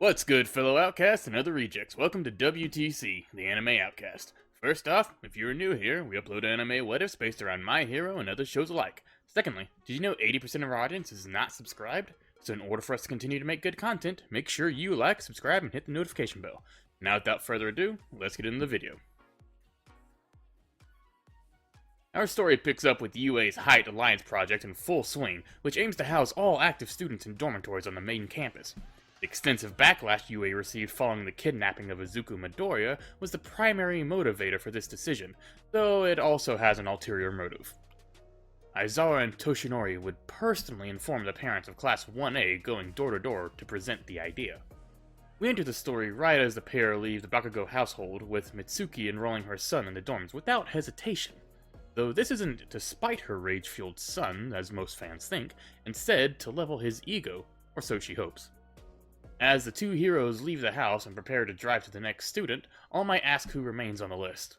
What's good, fellow outcasts and other rejects? Welcome to WTC, the Anime Outcast. First off, if you're new here, we upload anime what-ifs based around My Hero and other shows alike. Secondly, did you know 80% of our audience is not subscribed? So in order for us to continue to make good content, make sure you like, subscribe, and hit the notification bell. Now without further ado, let's get into the video. Our story picks up with UA's Height Alliance project in full swing, which aims to house all active students in dormitories on the main campus. The extensive backlash UA received following the kidnapping of Izuku Midoriya was the primary motivator for this decision, though it also has an ulterior motive. Aizawa and Toshinori would personally inform the parents of Class 1A going door to door to present the idea. We enter the story right as the pair leave the Bakugo household, with Mitsuki enrolling her son in the dorms without hesitation. Though this isn't to spite her rage-fueled son, as most fans think, instead to level his ego, or so she hopes. As the two heroes leave the house and prepare to drive to the next student, All Might ask who remains on the list.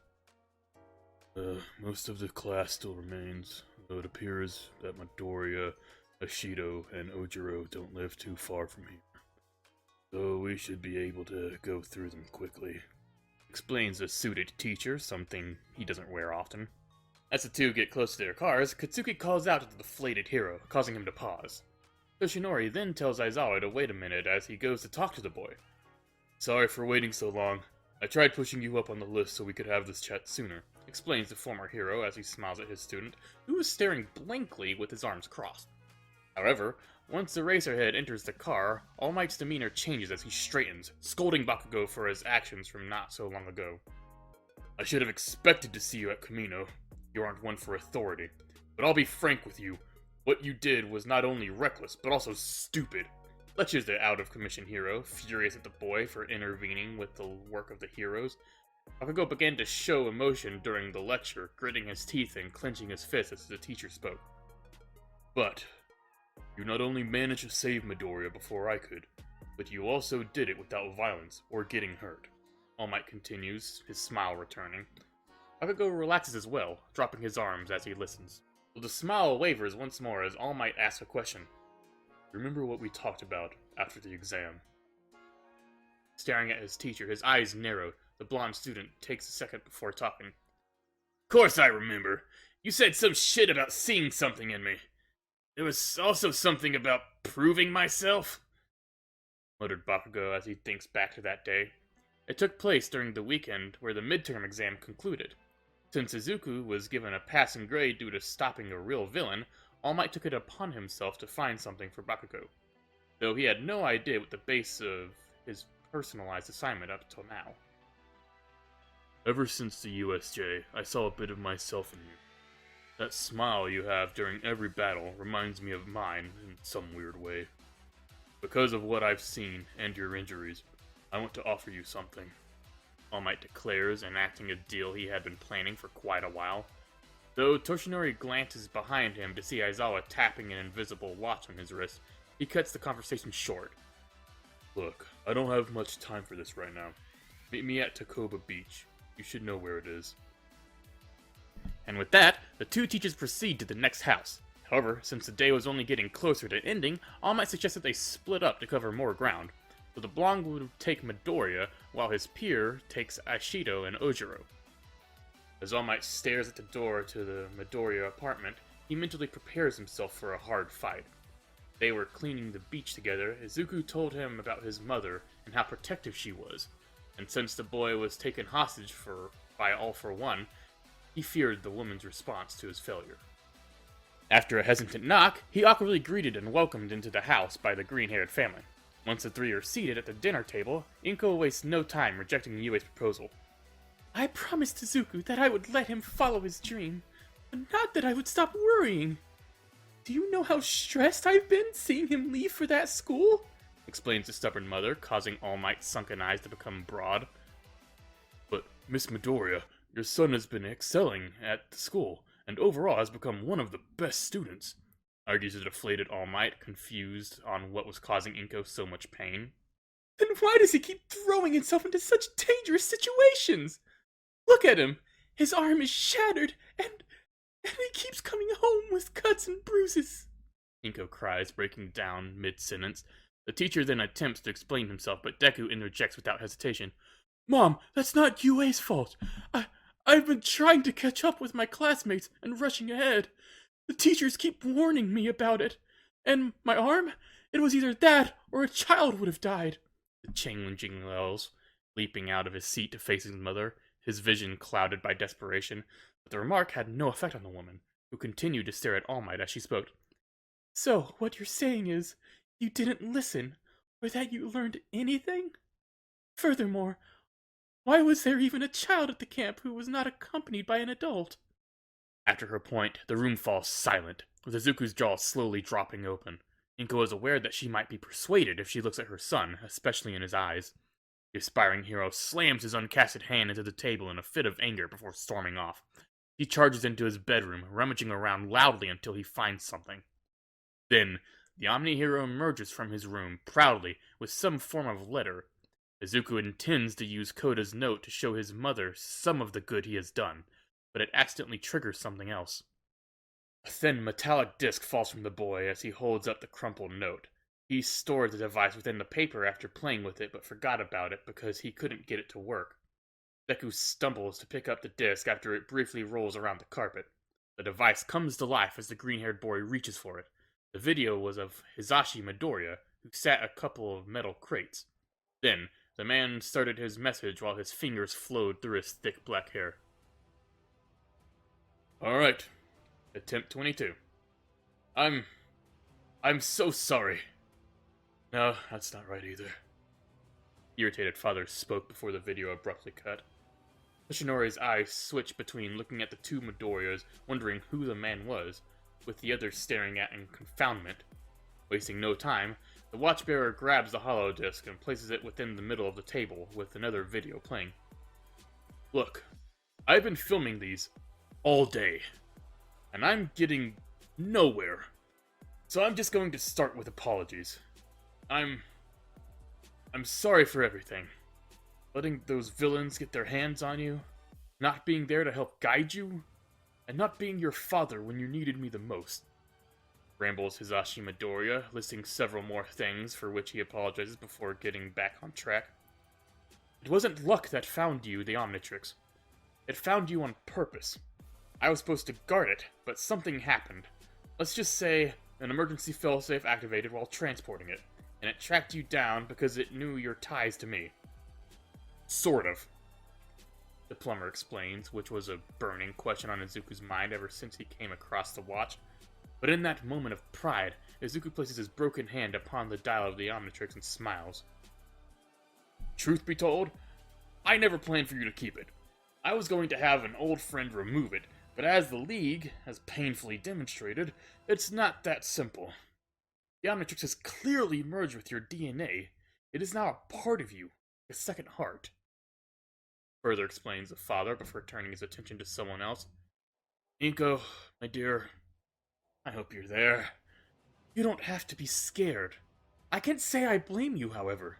Most of the class still remains, though it appears that Midoriya, Ashido, and Ojiro don't live too far from here. So we should be able to go through them quickly, explains the suited teacher, something he doesn't wear often. As the two get close to their cars, Katsuki calls out to the deflated hero, causing him to pause. Toshinori then tells Aizawa to wait a minute as he goes to talk to the boy. Sorry for waiting so long. I tried pushing you up on the list so we could have this chat sooner, explains the former hero as he smiles at his student, who is staring blankly with his arms crossed. However, once the Racerhead enters the car, All Might's demeanor changes as he straightens, scolding Bakugo for his actions from not so long ago. I should have expected to see you at Kamino. You aren't one for authority, but I'll be frank with you. What you did was not only reckless, but also stupid. Lectures the out-of-commission hero, furious at the boy for intervening with the work of the heroes. Bakugo began to show emotion during the lecture, gritting his teeth and clenching his fists as the teacher spoke. But you not only managed to save Midoriya before I could, but you also did it without violence or getting hurt. All Might continues, his smile returning. Bakugo relaxes as well, dropping his arms as he listens. The smile wavers once more as All Might asks a question. Remember what we talked about after the exam? Staring at his teacher, his eyes narrowed, the blonde student takes a second before talking. Of course I remember. You said some shit about seeing something in me. There was also something about proving myself, muttered Bakugo as he thinks back to that day. It took place during the weekend where the midterm exam concluded. Since Izuku was given a passing grade due to stopping a real villain, All Might took it upon himself to find something for Bakugo, though he had no idea what the base of his personalized assignment up till now. Ever since the USJ, I saw a bit of myself in you. That smile you have during every battle reminds me of mine in some weird way. Because of what I've seen and your injuries, I want to offer you something. All Might declares, enacting a deal he had been planning for quite a while. Though Toshinori glances behind him to see Aizawa tapping an invisible watch on his wrist, he cuts the conversation short. Look, I don't have much time for this right now. Meet me at Takoba Beach. You should know where it is. And with that, the two teachers proceed to the next house. However, since the day was only getting closer to ending, All Might suggested they split up to cover more ground. So the blonde would take Midoriya, while his peer takes Ashido and Ojiro. As All Might stares at the door to the Midoriya apartment, he mentally prepares himself for a hard fight. They were cleaning the beach together. Izuku told him about his mother and how protective she was, and since the boy was taken hostage by All For One, he feared the woman's response to his failure. After a hesitant knock, he awkwardly greeted and welcomed into the house by the green-haired family. Once the three are seated at the dinner table, Inko wastes no time rejecting Yue's proposal. I promised Izuku that I would let him follow his dream, but not that I would stop worrying. Do you know how stressed I've been seeing him leave for that school? Explains the stubborn mother, causing All Might's sunken eyes to become broad. But, Miss Midoriya, your son has been excelling at the school, and overall has become one of the best students, argues the deflated All Might, confused on what was causing Inko so much pain. Then why does he keep throwing himself into such dangerous situations? Look at him! His arm is shattered, and he keeps coming home with cuts and bruises. Inko cries, breaking down mid-sentence. The teacher then attempts to explain himself, but Deku interjects without hesitation. Mom, that's not UA's fault. I've been trying to catch up with my classmates and rushing ahead. The teachers keep warning me about it. And my arm? It was either that or a child would have died. The changeling yells, leaping out of his seat to face his mother, his vision clouded by desperation. But the remark had no effect on the woman, who continued to stare at All Might as she spoke. So, what you're saying is, you didn't listen, or that you learned anything? Furthermore, why was there even a child at the camp who was not accompanied by an adult? After her point, the room falls silent, with Izuku's jaw slowly dropping open. Inko is aware that she might be persuaded if she looks at her son, especially in his eyes. The aspiring hero slams his uncasted hand into the table in a fit of anger before storming off. He charges into his bedroom, rummaging around loudly until he finds something. Then, the Omni-Hero emerges from his room, proudly, with some form of letter. Izuku intends to use Koda's note to show his mother some of the good he has done, but it accidentally triggers something else. A thin metallic disc falls from the boy as he holds up the crumpled note. He stored the device within the paper after playing with it, but forgot about it because he couldn't get it to work. Deku stumbles to pick up the disc after it briefly rolls around the carpet. The device comes to life as the green-haired boy reaches for it. The video was of Hisashi Midoriya, who sat a couple of metal crates. Then, the man started his message while his fingers flowed through his thick black hair. Alright. Attempt 22. I'm so sorry. No, that's not right either. The irritated father spoke before the video abruptly cut. Yoshinori's eyes switched between looking at the two Midoriyas, wondering who the man was, with the other staring at in confoundment. Wasting no time, the watchbearer grabs the hollow disc and places it within the middle of the table with another video playing. Look, I've been filming these all day, and I'm getting nowhere. So I'm just going to start with apologies. I'm sorry for everything. Letting those villains get their hands on you, not being there to help guide you, and not being your father when you needed me the most. Rambles Hisashi Midoriya, listing several more things for which he apologizes before getting back on track. It wasn't luck that found you, the Omnitrix. It found you on purpose. I was supposed to guard it, but something happened. Let's just say an emergency failsafe activated while transporting it, and it tracked you down because it knew your ties to me. Sort of. The plumber explains, which was a burning question on Izuku's mind ever since he came across the watch. But in that moment of pride, Izuku places his broken hand upon the dial of the Omnitrix and smiles. Truth be told, I never planned for you to keep it. I was going to have an old friend remove it, but as the League has painfully demonstrated, it's not that simple. The Omnitrix has clearly merged with your DNA. It is now a part of you, a second heart. Further explains the father before turning his attention to someone else. Inko, my dear, I hope you're there. You don't have to be scared. I can't say I blame you, however.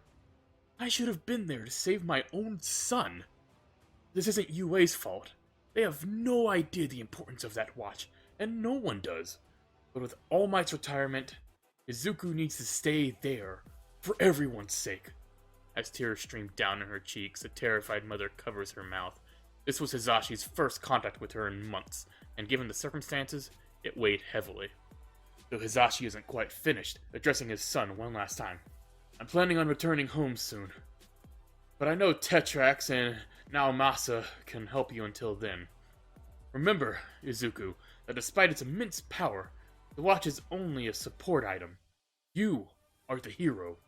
I should have been there to save my own son. This isn't UA's fault. They have no idea the importance of that watch, and no one does. But with All Might's retirement, Izuku needs to stay there, for everyone's sake. As tears stream down in her cheeks, the terrified mother covers her mouth. This was Hisashi's first contact with her in months, and given the circumstances, it weighed heavily. Though Hisashi isn't quite finished, addressing his son one last time. I'm planning on returning home soon. But I know Tetrax and Naomasa can help you until then. Remember, Izuku, that despite its immense power, the watch is only a support item. You are the hero.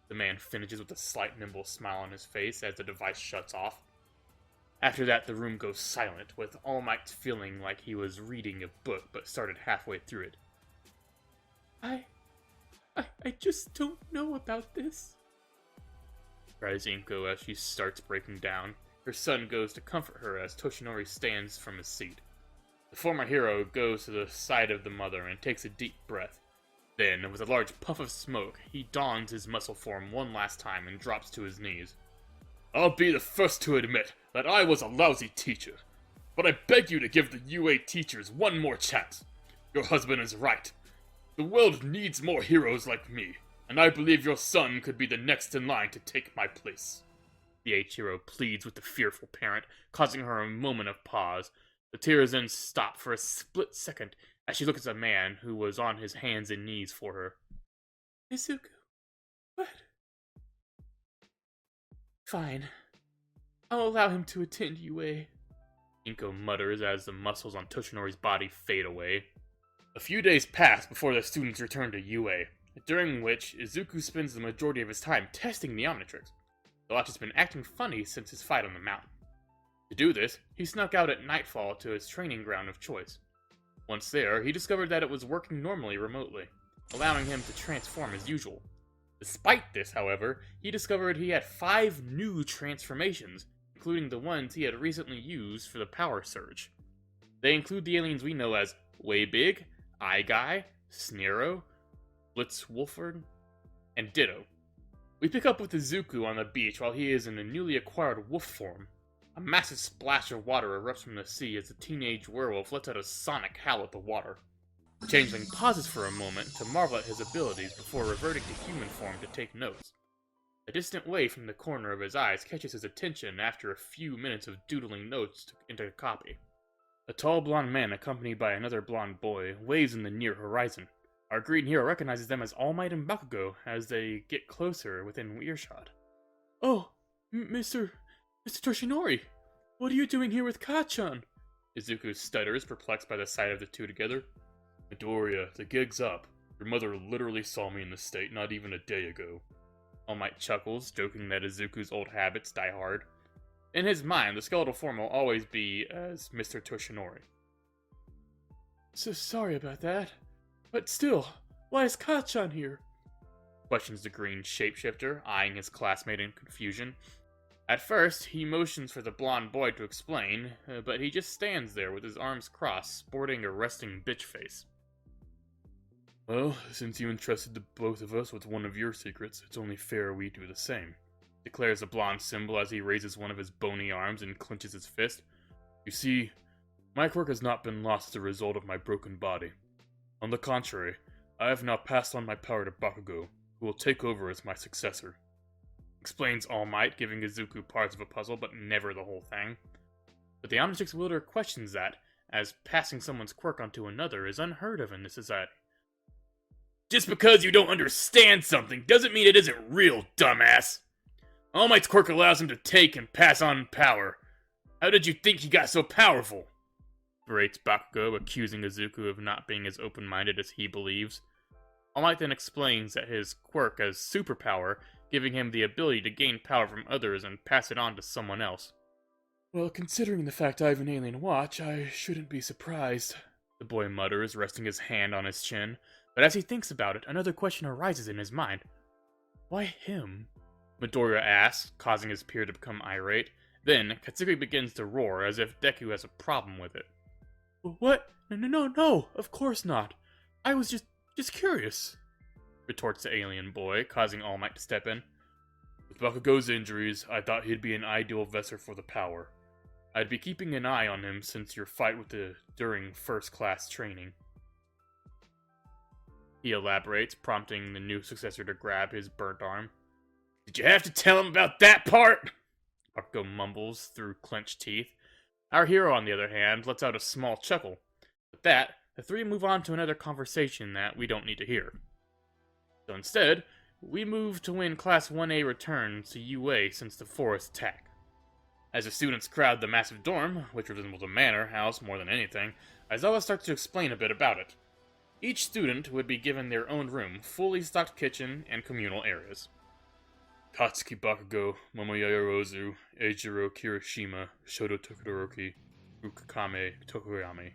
The man finishes with a slight nimble smile on his face as the device shuts off. After that, the room goes silent, with All Might feeling like he was reading a book but started halfway through it. I just don't know about this, cries Inko as she starts breaking down. Her son goes to comfort her as Toshinori stands from his seat. The former hero goes to the side of the mother and takes a deep breath. Then, with a large puff of smoke, he dons his muscle form one last time and drops to his knees. I'll be the first to admit that I was a lousy teacher, but I beg you to give the UA teachers one more chance. Your husband is right. The world needs more heroes like me. and I believe your son could be the next in line to take my place. The Eiichiro pleads with the fearful parent, causing her a moment of pause. The tears then stop for a split second as she looks at the man who was on his hands and knees for her. Izuku, what? Fine. I'll allow him to attend UA. Inko mutters as the muscles on Toshinori's body fade away. A few days pass before the students return to UA, during which Izuku spends the majority of his time testing the Omnitrix. The watch has been acting funny since his fight on the mountain. To do this, he snuck out at nightfall to his training ground of choice. Once there, he discovered that it was working normally remotely, allowing him to transform as usual. Despite this, however, he discovered he had 5 new transformations, including the ones he had recently used for the power surge. They include the aliens we know as Way Big, Eye Guy, Snero, Blitz Wolford, and Ditto. We pick up with Izuku on the beach while he is in a newly acquired wolf form. A massive splash of water erupts from the sea as the teenage werewolf lets out a sonic howl at the water. The changeling pauses for a moment to marvel at his abilities before reverting to human form to take notes. A distant wave from the corner of his eyes catches his attention after a few minutes of doodling notes into a copy. A tall blonde man accompanied by another blonde boy waves in the near horizon. Our green hero recognizes them as All Might and Bakugo as they get closer within earshot. Oh, Mr. Toshinori, what are you doing here with Kachan? Izuku stutters, perplexed by the sight of the two together. Midoriya, the gig's up. Your mother literally saw me in this state not even a day ago. All Might chuckles, joking that Izuku's old habits die hard. In his mind, the skeletal form will always be as Mr. Toshinori. So sorry about that. But still, why is Kachan here? Questions the green shapeshifter, eyeing his classmate in confusion. At first, he motions for the blonde boy to explain, but he just stands there with his arms crossed, sporting a resting bitch face. Well, since you entrusted the both of us with one of your secrets, it's only fair we do the same, declares the blonde symbol as he raises one of his bony arms and clenches his fist. You see, my quirk has not been lost as a result of my broken body. On the contrary, I have now passed on my power to Bakugo, who will take over as my successor. Explains All Might, giving Izuku parts of a puzzle, but never the whole thing. But the Omnitrix wielder questions that, as passing someone's quirk onto another is unheard of in this society. Just because you don't understand something doesn't mean it isn't real, dumbass! All Might's quirk allows him to take and pass on power. How did you think he got so powerful? Berates Bakugo, accusing Izuku of not being as open-minded as he believes. All Might then explains that his quirk has superpower, giving him the ability to gain power from others and pass it on to someone else. Well, considering the fact I have an alien watch, I shouldn't be surprised, the boy mutters, resting his hand on his chin. But as he thinks about it, another question arises in his mind. Why him? Midoriya asks, causing his peer to become irate. Then, Katsugiri begins to roar, as if Deku has a problem with it. What? No, of course not. I was just curious, retorts the alien boy, causing All Might to step in. With Bakugo's injuries, I thought he'd be an ideal vessel for the power. I'd be keeping an eye on him since your fight during first-class training. He elaborates, prompting the new successor to grab his burnt arm. Did you have to tell him about that part? Bakugo mumbles through clenched teeth. Our hero, on the other hand, lets out a small chuckle. With that, the three move on to another conversation that we don't need to hear. So instead, we move to when Class 1A returns to UA since the forest attack. As the students crowd the massive dorm, which resembles a manor house more than anything, Aizawa starts to explain a bit about it. Each student would be given their own room, fully stocked kitchen, and communal areas. Katsuki Bakugo, Momoyaya Rozu, Eijiro Kirishima, Shoto Todoroki, Ukakame Tokoyami,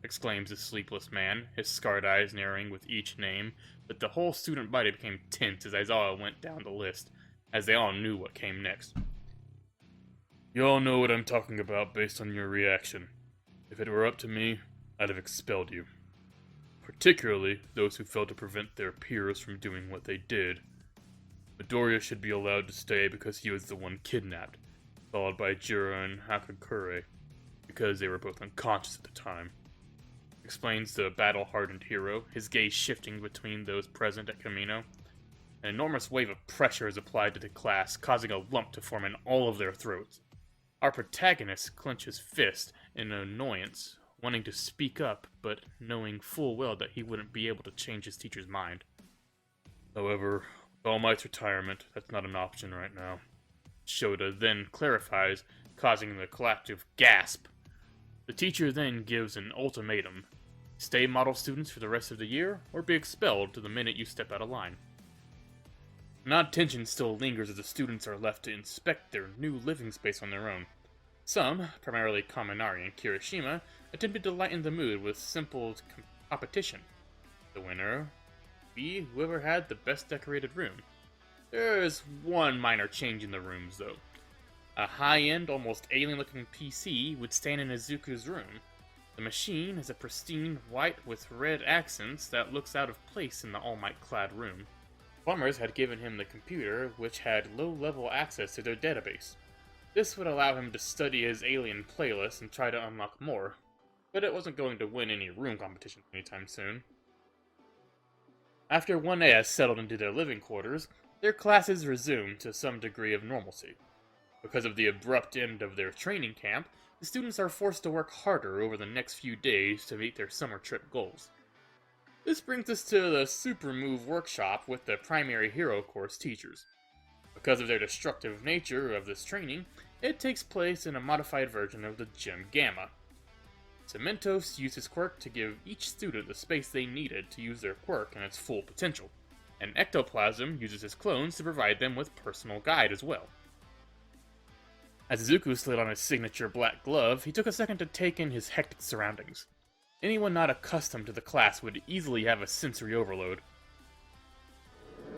exclaims the sleepless man, his scarred eyes narrowing with each name, but the whole student body became tense as Aizawa went down the list, as they all knew what came next. You all know what I'm talking about based on your reaction. If it were up to me, I'd have expelled you. Particularly those who failed to prevent their peers from doing what they did. Midoriya should be allowed to stay because he was the one kidnapped, followed by Jiro and Hakakure, because they were both unconscious at the time. Explains the battle-hardened hero, his gaze shifting between those present at Kamino. An enormous wave of pressure is applied to the class, causing a lump to form in all of their throats. Our protagonist clenches fist in annoyance, wanting to speak up, but knowing full well that he wouldn't be able to change his teacher's mind. However, with All Might's retirement, that's not an option right now. Shota then clarifies, causing the collective gasp. The teacher then gives an ultimatum. Stay model students for the rest of the year, or be expelled the minute you step out of line. An odd tension still lingers as the students are left to inspect their new living space on their own. Some, primarily Kaminari and Kirishima, attempted to lighten the mood with simple competition. The winner would be whoever had the best decorated room. There is one minor change in the rooms, though. A high-end, almost alien-looking PC would stand in Izuku's room. The machine is a pristine white with red accents that looks out of place in the All Might-clad room. Plumbers had given him the computer, which had low-level access to their database. This would allow him to study his alien playlist and try to unlock more, but it wasn't going to win any room competition anytime soon. After 1A has settled into their living quarters, their classes resume to some degree of normalcy. Because of the abrupt end of their training camp, the students are forced to work harder over the next few days to meet their summer trip goals. This brings us to the Super Move workshop with the primary hero course teachers. Because of their destructive nature of this training, it takes place in a modified version of the Gem Gamma. Cementos used his quirk to give each student the space they needed to use their quirk in its full potential, and Ectoplasm uses his clones to provide them with personal guide as well. As Izuku slid on his signature black glove, he took a second to take in his hectic surroundings. Anyone not accustomed to the class would easily have a sensory overload.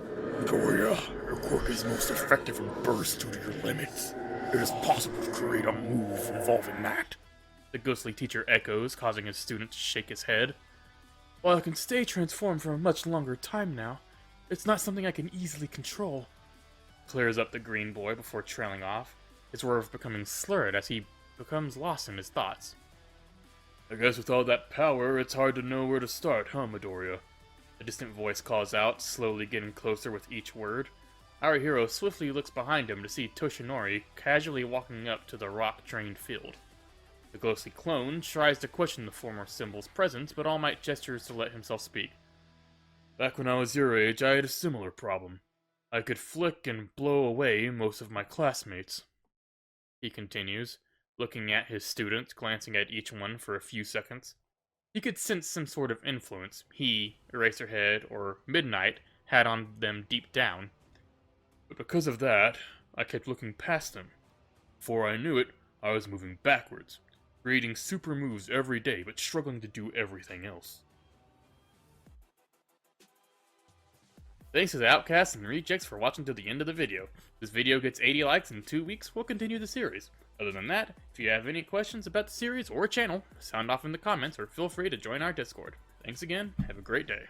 Midoriya, your quirk is most effective in bursts due to your limits. It is possible to create a move involving that. The ghostly teacher echoes, causing his student to shake his head. While I can stay transformed for a much longer time now, it's not something I can easily control. Clears up the green boy before trailing off, his words becoming slurred as he becomes lost in his thoughts. I guess with all that power, it's hard to know where to start, huh, Midoriya? A distant voice calls out, slowly getting closer with each word. Our hero swiftly looks behind him to see Toshinori casually walking up to the rock-drained field. The ghostly clone tries to question the former symbol's presence, but All Might gestures to let himself speak. Back when I was your age, I had a similar problem. I could flick and blow away most of my classmates. He continues, looking at his students, glancing at each one for a few seconds. He could sense some sort of influence he, Eraserhead, or Midnight had on them deep down. But because of that, I kept looking past them. Before I knew it, I was moving backwards, creating super moves every day, but struggling to do everything else. Thanks to the Outcasts and Rejects for watching to the end of the video. If this video gets 80 likes in 2 weeks, we'll continue the series. Other than that, if you have any questions about the series or channel, sound off in the comments or feel free to join our Discord. Thanks again, have a great day.